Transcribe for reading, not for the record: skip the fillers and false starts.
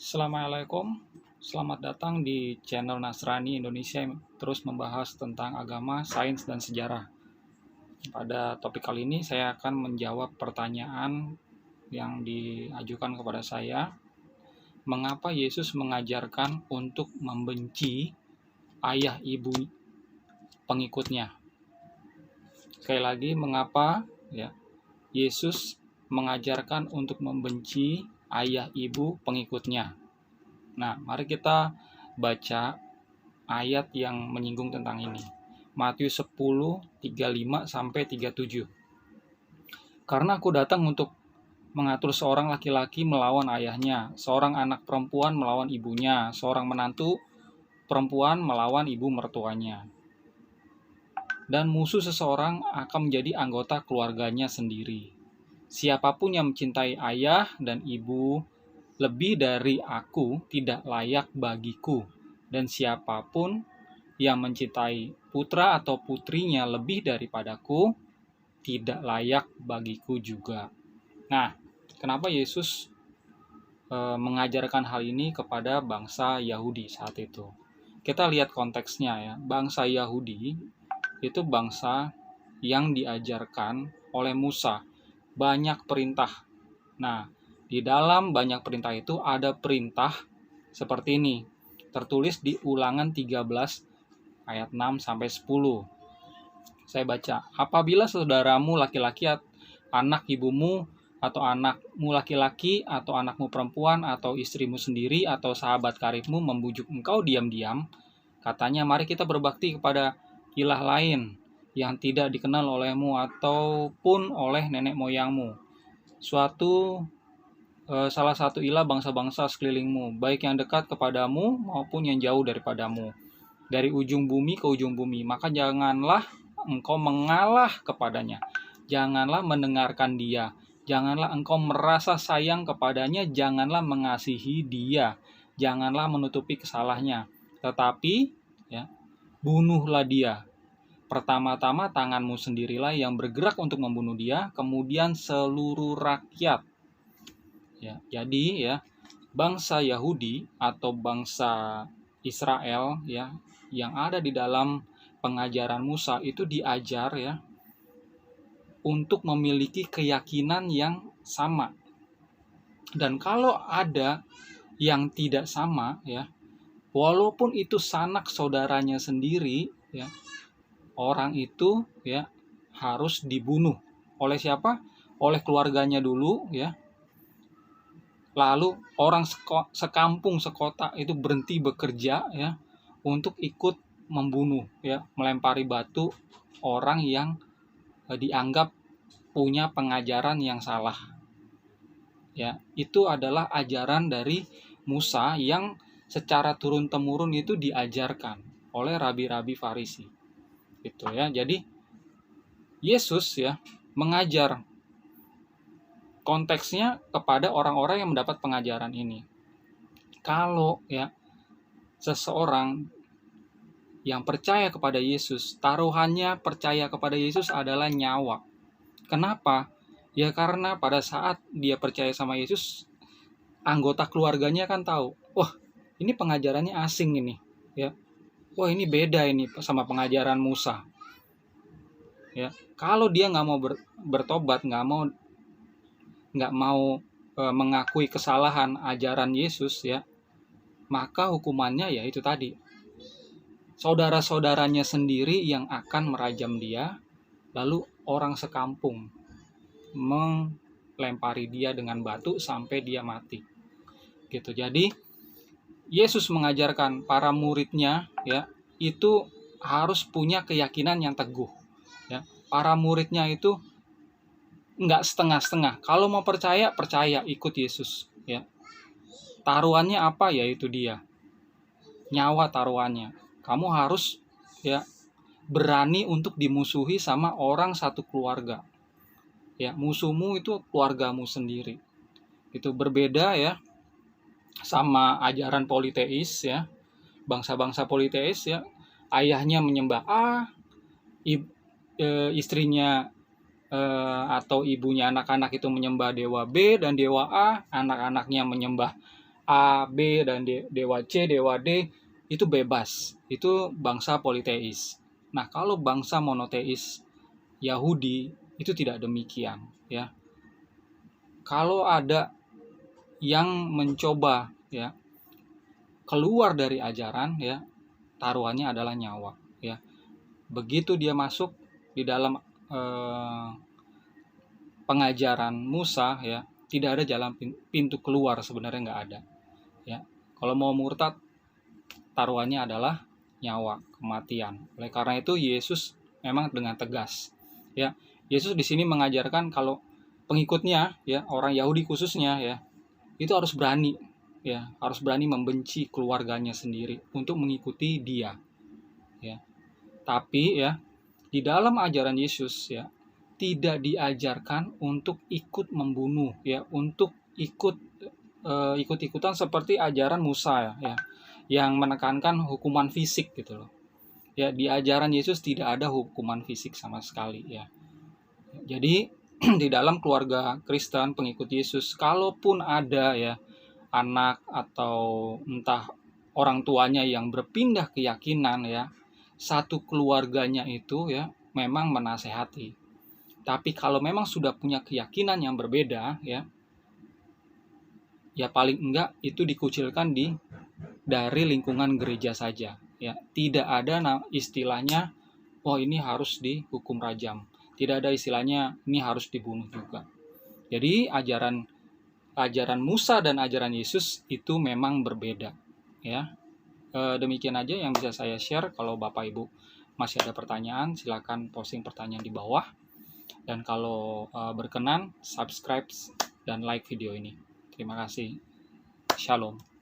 Assalamualaikum, selamat datang di channel Nasrani Indonesia yang terus membahas tentang agama, sains, dan sejarah. Pada topik kali ini saya akan menjawab pertanyaan yang diajukan kepada saya. Mengapa Yesus mengajarkan untuk membenci ayah ibu pengikutnya? Sekali lagi, mengapa Yesus mengajarkan untuk membenci ayah ibu pengikutnya? Nah, mari kita baca ayat yang menyinggung tentang ini. Matius 10:35-37. Karena aku datang untuk mengatur seorang laki-laki melawan ayahnya, seorang anak perempuan melawan ibunya, seorang menantu perempuan melawan ibu mertuanya. Dan musuh seseorang akan menjadi anggota keluarganya sendiri. Siapapun yang mencintai ayah dan ibu lebih dari aku tidak layak bagiku, dan siapapun yang mencintai putra atau putrinya lebih daripadaku tidak layak bagiku juga. Nah, kenapa Yesus mengajarkan hal ini kepada bangsa Yahudi saat itu? Kita lihat konteksnya ya. Bangsa Yahudi itu bangsa yang diajarkan oleh Musa banyak perintah. Nah, di dalam banyak perintah itu ada perintah seperti ini. Tertulis di Ulangan 13 ayat 6-10. Saya baca, apabila saudaramu laki-laki, anak ibumu, atau anakmu laki-laki, atau anakmu perempuan, atau istrimu sendiri, atau sahabat karibmu membujuk engkau diam-diam, katanya, mari kita berbakti kepada ilah lain yang tidak dikenal olehmu ataupun oleh nenek moyangmu. Salah satu ilah bangsa-bangsa sekelilingmu, baik yang dekat kepadamu maupun yang jauh daripadamu, dari ujung bumi ke ujung bumi. Maka janganlah engkau mengalah kepadanya, janganlah mendengarkan dia, janganlah engkau merasa sayang kepadanya, janganlah mengasihi dia, janganlah menutupi kesalahannya, tetapi bunuhlah dia. Pertama-tama tanganmu sendirilah yang bergerak untuk membunuh dia, kemudian seluruh rakyat. Jadi bangsa Yahudi atau bangsa Israel yang ada di dalam pengajaran Musa itu diajar untuk memiliki keyakinan yang sama. Dan kalau ada yang tidak sama walaupun itu sanak saudaranya sendiri orang itu harus dibunuh. Oleh siapa? Oleh keluarganya dulu Lalu orang sekampung, sekota itu berhenti bekerja untuk ikut membunuh melempari batu orang yang dianggap punya pengajaran yang salah. Itu adalah ajaran dari Musa yang secara turun-temurun itu diajarkan oleh rabi-rabi Farisi. Jadi Yesus mengajar konteksnya kepada orang-orang yang mendapat pengajaran ini. Kalau seseorang yang percaya kepada Yesus, taruhannya percaya kepada Yesus adalah nyawa. Kenapa? Karena pada saat dia percaya sama Yesus, anggota keluarganya kan tahu, wah ini pengajarannya asing ini, wah ini beda ini sama pengajaran Musa. Kalau dia nggak mau bertobat, nggak mau mengakui kesalahan ajaran Yesus maka hukumannya itu tadi, saudara-saudaranya sendiri yang akan merajam dia, lalu orang sekampung melempari dia dengan batu sampai dia mati. Jadi Yesus mengajarkan para muridnya itu harus punya keyakinan yang teguh. Para muridnya itu nggak setengah-setengah. Kalau mau percaya ikut Yesus. Taruhannya apa? Yaitu dia. Nyawa taruhannya. Kamu harus berani untuk dimusuhi sama orang satu keluarga. Musuhmu itu keluargamu sendiri. Itu berbeda sama ajaran politeis Bangsa-bangsa politeis ayahnya menyembah A, istrinya atau ibunya anak-anak itu menyembah dewa B dan dewa A, anak-anaknya menyembah A, B, dan dewa C, dewa D, itu bebas. Itu bangsa politeis. Nah, kalau bangsa monoteis Yahudi itu tidak demikian, ya. Kalau ada yang mencoba, ya, keluar dari ajaran, ya, taruhannya adalah nyawa, ya. Begitu dia masuk di dalam pengajaran Musa, ya, tidak ada jalan pintu keluar, sebenarnya nggak ada, ya. Kalau mau murtad, taruhannya adalah nyawa, kematian. Oleh karena itu Yesus memang dengan tegas, ya. Yesus di sini mengajarkan kalau pengikutnya, ya, orang Yahudi khususnya, ya, itu harus berani, ya, harus berani membenci keluarganya sendiri untuk mengikuti dia, ya. Tapi, ya, di dalam ajaran Yesus, ya, tidak diajarkan untuk ikut membunuh, ya, untuk ikut-ikutan seperti ajaran Musa, ya, yang menekankan hukuman fisik gitu loh. Ya, di ajaran Yesus tidak ada hukuman fisik sama sekali, ya. Jadi di dalam keluarga Kristen pengikut Yesus, kalaupun ada, ya, anak atau entah orang tuanya yang berpindah keyakinan, ya, satu keluarganya itu, ya, memang menasehati. Tapi kalau memang sudah punya keyakinan yang berbeda, ya, ya paling enggak itu dikucilkan dari lingkungan gereja saja, ya. Tidak ada istilahnya, oh ini harus dihukum rajam. Tidak ada istilahnya ini harus dibunuh juga. Jadi ajaran Musa dan ajaran Yesus itu memang berbeda, ya. Demikian aja yang bisa saya share. Kalau Bapak Ibu masih ada pertanyaan, silakan posting pertanyaan di bawah. Dan kalau berkenan, subscribe dan like video ini. Terima kasih. Shalom.